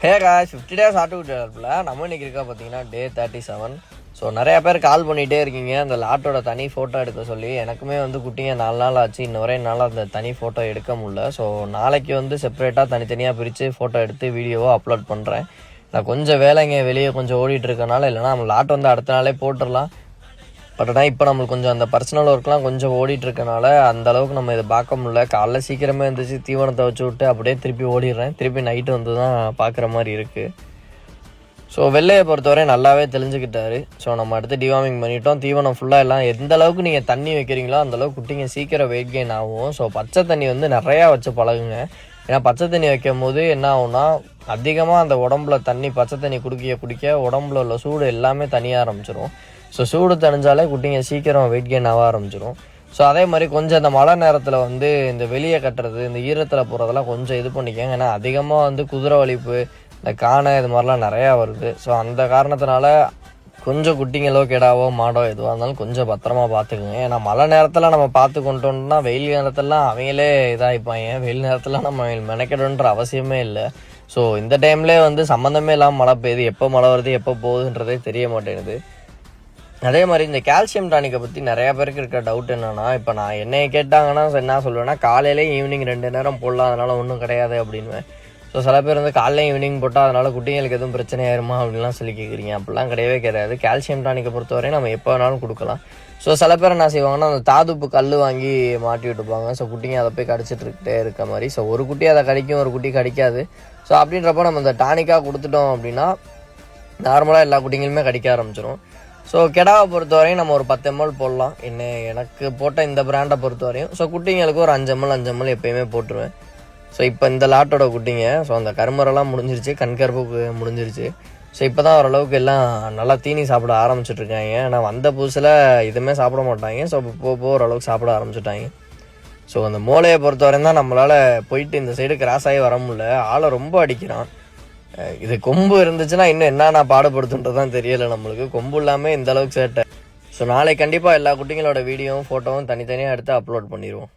Hey guys 50 days ஆட்டுக்குட்டியில் நம்ம இன்னைக்கு இருக்கா பார்த்தீங்கன்னா டே 37. ஸோ நிறையா பேர் கால் பண்ணிகிட்டே இருக்கீங்க அந்த லாட்டோட தனி ஃபோட்டோ எடுக்க சொல்லி. எனக்குமே வந்து குட்டிங்க 4 நாள் ஆச்சு, இன்ன வரை என்னால் அந்த தனி ஃபோட்டோ எடுக்க முடியல. ஸோ நாளைக்கு வந்து செப்பரேட்டாக தனித்தனியாக பிரித்து ஃபோட்டோ எடுத்து வீடியோவோ அப்லோட் பண்ணுறேன். நான் கொஞ்சம் வேலைங்க வெளியே கொஞ்சம் ஓடிட்டு இருக்கனால, இல்லைனா நம்ம லாட் வந்து அடுத்த நாளே போட்டுடலாம். பட் ஆனால் இப்போ நம்மளுக்கு கொஞ்சம் அந்த பர்சனல் ஒர்க்லாம் கொஞ்சம் ஓடிட்டு இருக்கனால அந்த அளவுக்கு நம்ம இதை பார்க்க முடியல. காலைல சீக்கிரமே இருந்துச்சு, தீவனத்தை வச்சு விட்டு அப்படியே திருப்பி ஓடிடுறேன். திருப்பி நைட்டு வந்து தான் பார்க்குற மாதிரி இருக்குது. ஸோ வெள்ளையை பொறுத்தவரை நல்லாவே தெளிஞ்சுக்கிட்டாரு. ஸோ நம்ம அடுத்து டிவார்மிங் பண்ணிட்டோம். தீவனம் ஃபுல்லாக எல்லாம் எந்த அளவுக்கு நீங்கள் தண்ணி வைக்கிறீங்களோ அந்தளவுக்கு குட்டிங்க சீக்கிரம் வெயிட் கெயின் ஆகும். ஸோ பச்சை தண்ணி வந்து நிறையா வச்சு பழகுங்க. ஏன்னா பச்சை தண்ணி வைக்கும் போது என்ன ஆகும்னா, அதிகமாக அந்த உடம்புல தண்ணி பச்சை தண்ணி குடிக்க உடம்புல உள்ள சூடு எல்லாமே தனியாக ஆரம்பிச்சிடும். ஸோ சூடு தணிஞ்சாலே குட்டிங்க சீக்கிரம் வெயிட் கெயின் ஆக ஆரம்பிச்சிடும். ஸோ அதே மாதிரி கொஞ்சம் இந்த மழை நேரத்தில் வந்து இந்த வெளியே கட்டுறது, இந்த ஈரத்தில் போகிறதெல்லாம் கொஞ்சம் இது பண்ணிக்கோங்க. ஏன்னா அதிகமாக வந்து குதிரை வலிப்பு, இந்த காணை இது மாதிரிலாம் நிறையா வருது. ஸோ அந்த காரணத்தினால கொஞ்சம் குட்டிங்களோ கெடாவோ மாடோ எதுவாக இருந்தாலும் கொஞ்சம் பத்திரமா பார்த்துக்குங்க. ஏன்னா மழை நேரத்தில் நம்ம பார்த்து கொண்டோம்னா வெயில் நேரத்திலலாம் அவங்களே இதாகிப்பாங்க. வெயில் நேரத்தில் நம்ம மெனக்கெடுன்ற அவசியமே இல்லை. ஸோ இந்த டைம்லேயே வந்து சம்மந்தமே இல்லாமல் மழை பெய்யுது, எப்போ மழை வருது எப்போ போகுதுன்றதே தெரிய மாட்டேங்குது. அதே மாதிரி இந்த கால்சியம் டானிக்கை பற்றி நிறையா பேருக்கு இருக்க டவுட் என்னென்னா, இப்போ நான் என்னையை கேட்டாங்கன்னா என்ன சொல்லுவேன்னா, காலையிலே ஈவினிங் 2 நேரம் போடலாம், அதனால் ஒன்றும் கிடையாது அப்படின்வேன். ஸோ சில பேர் வந்து காலையில் ஈவினிங் போட்டால் அதனால் குட்டிங்களுக்கு எதுவும் பிரச்சனை ஆயிருமா அப்படின்லாம் சொல்லி கேட்குறீங்க. அப்படிலாம் கிடையவே கிடையாது. கால்சியம் டானிக்கை பொறுத்தவரை நம்ம எப்போ வேணாலும் கொடுக்கலாம். ஸோ சில பேர் என்ன செய்வாங்கன்னா, அந்த தாதுப்பு கல் வாங்கி மாட்டி விட்டுப்பாங்க. ஸோ குட்டிங்க அதை போய் கடிச்சிட்டு இருக்க மாதிரி. ஸோ ஒரு குட்டி அதை கடிக்கும், ஒரு குட்டி கடிக்காது. ஸோ அப்படின்றப்போ நம்ம இந்த டானிக்காக கொடுத்துட்டோம் அப்படின்னா நார்மலாக எல்லா குட்டிங்களுமே கடிக்க ஆரம்பிச்சிடும். ஸோ கெடாவை பொறுத்தவரையும் நம்ம ஒரு 10 ml போடலாம். எனக்கு போட்ட இந்த பிராண்டை பொறுத்தவரையும். ஸோ குட்டிங்களுக்கு ஒரு 5 ml எப்பயுமே போட்டுருவேன். ஸோ இப்போ இந்த லாட்டோட குட்டிங்க, ஸோ அந்த கருமரெல்லாம் முடிஞ்சிருச்சு, கண்கருப்பு முடிஞ்சிருச்சு. ஸோ இப்போ தான் ஓரளவுக்கு எல்லாம் நல்லா தீனி சாப்பிட ஆரம்பிச்சுட்ருக்காங்க. ஆனால் வந்த புதுசில் இதுவுமே சாப்பிட மாட்டாங்க. ஸோ இப்போ ஓரளவுக்கு சாப்பிட ஆரம்பிச்சுட்டாங்க. ஸோ அந்த மூளையை பொறுத்தவரையும் தான் நம்மளால் போயிட்டு இந்த சைடு கிராஸ் ஆகி வர முடியல. ஆளை ரொம்ப அடிக்கிறான். இது கொம்பு இருந்துச்சுன்னா இன்னும் என்ன பாடுபடுத்துன்றதான் தெரியலை நம்மளுக்கு. கொம்பு இல்லாமல் இந்த அளவுக்கு சேட்டை. ஸோ நாளைக்கு கண்டிப்பாக எல்லா குட்டிங்களோட வீடியோவும் ஃபோட்டோவும் தனித்தனியாக எடுத்து அப்லோட் பண்ணிடுவோம்.